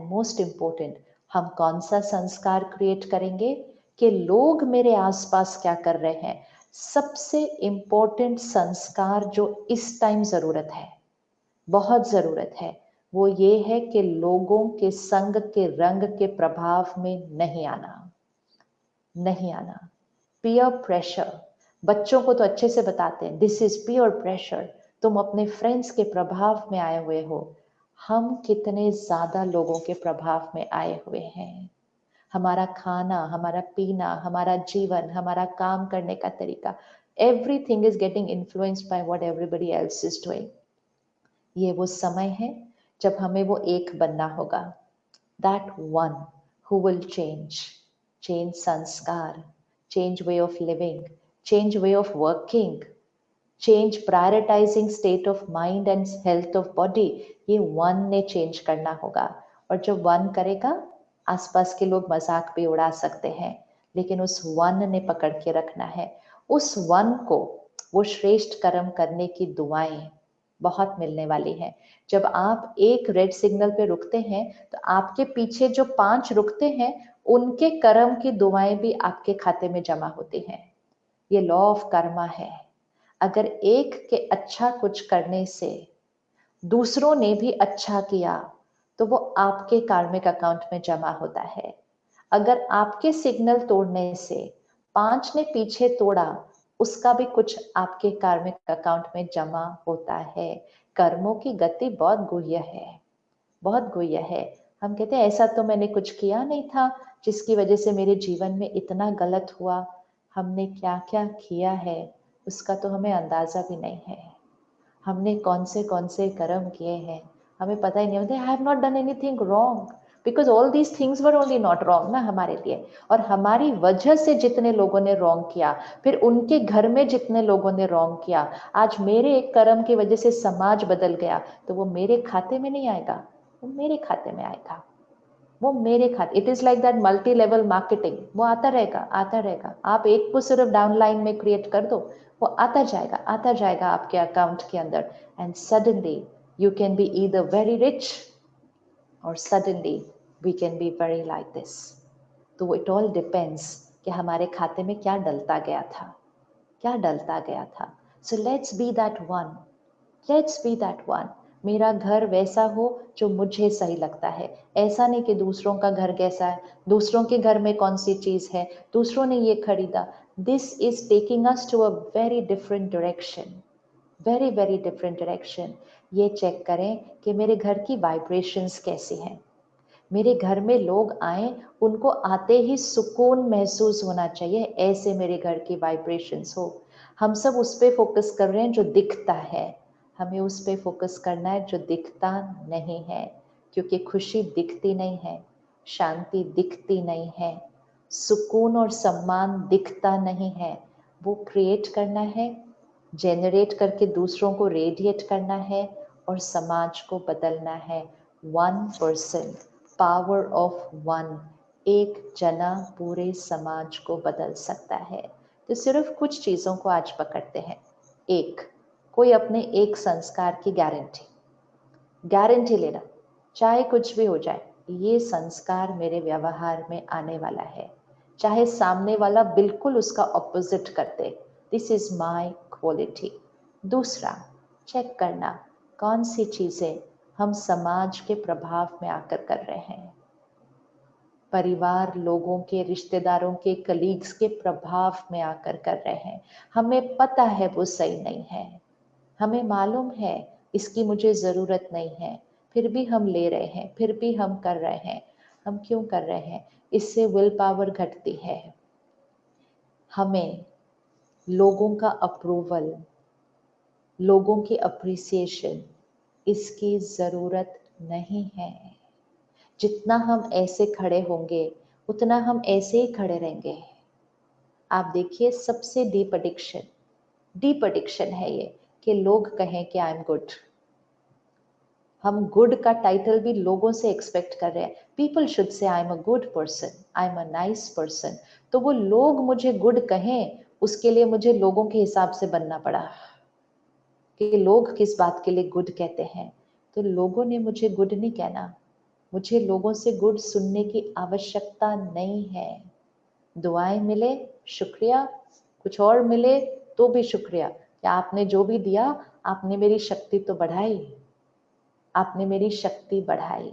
Most important, हम कौन सा संस्कार क्रिएट करेंगे कि लोग मेरे आसपास क्या कर रहे हैं। सबसे इम्पोर्टेंट संस्कार जो इस टाइम जरूरत है, बहुत जरूरत है, वो ये है कि लोगों के संग के रंग के प्रभाव में नहीं आना, नहीं आना। पीयर प्रेशर, बच्चों को तो अच्छे से बताते हैं दिस इज पीयर प्रेशर, तुम अपने फ्रेंड्स के प्रभाव में आए हुए हो। हम कितने ज्यादा लोगों के प्रभाव में आए हुए हैं। हमारा खाना, हमारा पीना, हमारा जीवन, हमारा काम करने का तरीका, everything is getting influenced by what everybody else is doing. ये वो समय है जब हमें वो एक बनना होगा, that one who will change, change संस्कार, change way of living, change way of working, change prioritizing state of mind and health of body। ये वन ने चेंज करना होगा। और जब वन करेगा, आसपास के लोग मजाक भी उड़ा सकते हैं, लेकिन उस वन ने पकड़ के रखना है। उस वन को वो श्रेष्ठ कर्म करने की दुआएं बहुत मिलने वाली हैं। जब आप एक रेड सिग्नल पे रुकते हैं तो आपके पीछे जो 5 रुकते हैं उनके कर्म की दुआएं भी आपके खाते में जमा होती हैं। ये लॉ ऑफ कर्मा है। अगर एक के अच्छा कुछ करने से दूसरों ने भी अच्छा किया तो वो आपके कार्मिक अकाउंट में जमा होता है। अगर आपके सिग्नल तोड़ने से 5 ने पीछे तोड़ा, उसका भी कुछ आपके कार्मिक अकाउंट में जमा होता है। कर्मों की गति बहुत गुह्य है, बहुत गुह्य है। हम कहते हैं ऐसा तो मैंने कुछ किया नहीं था जिसकी वजह से मेरे जीवन में इतना गलत हुआ। हमने क्या क्या किया है उसका तो हमें अंदाजा भी नहीं है। हमने कौन से कर्म किए हैं हमें पता ही नहीं होता। I have not done anything wrong because all these things were only not wrong ना हमारे लिए। और हमारी वजह से जितने लोगों ने रॉन्ग किया, फिर उनके घर में जितने लोगों ने रॉन्ग किया, आज मेरे एक कर्म की वजह से समाज बदल गया, तो वो मेरे खाते में नहीं आएगा, वो मेरे खाते में आएगा, वो मेरे खाते। It is like that multi level marketing, वो आता रहेगा आता रहेगा। आप एक को सिर्फ डाउनलाइन में क्रिएट कर दो, वो आता जाएगा आपके अकाउंट के अंदर। And suddenly you can be either very rich और suddenly we can be very like this. तो इट ऑल डिपेंड्स कि हमारे खाते में क्या डलता गया था, क्या डलता गया था। So let's be that one, let's be that one. मेरा घर वैसा हो जो मुझे सही लगता है, ऐसा नहीं कि दूसरों का घर कैसा है, दूसरों के घर में कौन सी चीज है, दूसरों ने ये खरीदा। This is taking us to a very different direction, very very different direction. ये चेक करें कि मेरे घर की वाइब्रेशंस कैसी हैं। मेरे घर में लोग आए, उनको आते ही सुकून महसूस होना चाहिए, ऐसे मेरे घर की वाइब्रेशंस हो। हम सब उस पर फोकस कर रहे हैं जो दिखता है, हमें उस पर फोकस करना है जो दिखता नहीं है, क्योंकि खुशी दिखती नहीं है, शांति दिखती नहीं है, सुकून और सम्मान दिखता नहीं है। वो क्रिएट करना है, जेनरेट करके दूसरों को रेडिएट करना है और समाज को बदलना है। 1%, पावर ऑफ वन, एक जना पूरे समाज को बदल सकता है। तो सिर्फ कुछ चीज़ों को आज पकड़ते हैं। एक, कोई अपने एक संस्कार की गारंटी लेना, चाहे कुछ भी हो जाए, ये संस्कार मेरे व्यवहार में आने वाला है, चाहे सामने वाला बिल्कुल उसका ऑपोजिट करते, दिस इज माय क्वालिटी। दूसरा, चेक करना कौन सी चीजें हम समाज के प्रभाव में आकर कर रहे हैं, परिवार, लोगों के, रिश्तेदारों के, कलीग्स के प्रभाव में आकर कर रहे हैं। हमें पता है वो सही नहीं है, हमें मालूम है इसकी मुझे ज़रूरत नहीं है, फिर भी हम ले रहे हैं, फिर भी हम कर रहे हैं। हम क्यों कर रहे हैं? इससे विल पावर घटती है। हमें लोगों का अप्रूवल, लोगों की अप्रिसिएशन, इसकी ज़रूरत नहीं है। जितना हम ऐसे खड़े होंगे उतना हम ऐसे ही खड़े रहेंगे। आप देखिए, सबसे डीप एडिक्शन है ये कि लोग कहें कि आई एम गुड। हम गुड का टाइटल भी लोगों से एक्सपेक्ट कर रहे हैं। People should say I am a good person, I am a nice person. तो वो लोग मुझे गुड कहें, उसके लिए मुझे लोगों के हिसाब से बनना पड़ा कि लोग किस बात के लिए गुड कहते हैं। तो लोगों ने मुझे गुड नहीं कहना, मुझे लोगों से गुड सुनने की आवश्यकता नहीं है। दुआएं मिले शुक्रिया, कुछ और मिले तो भी शुक्रिया, कि आपने जो भी दिया, आपने मेरी शक्ति तो बढ़ाई, आपने मेरी शक्ति बढ़ाई।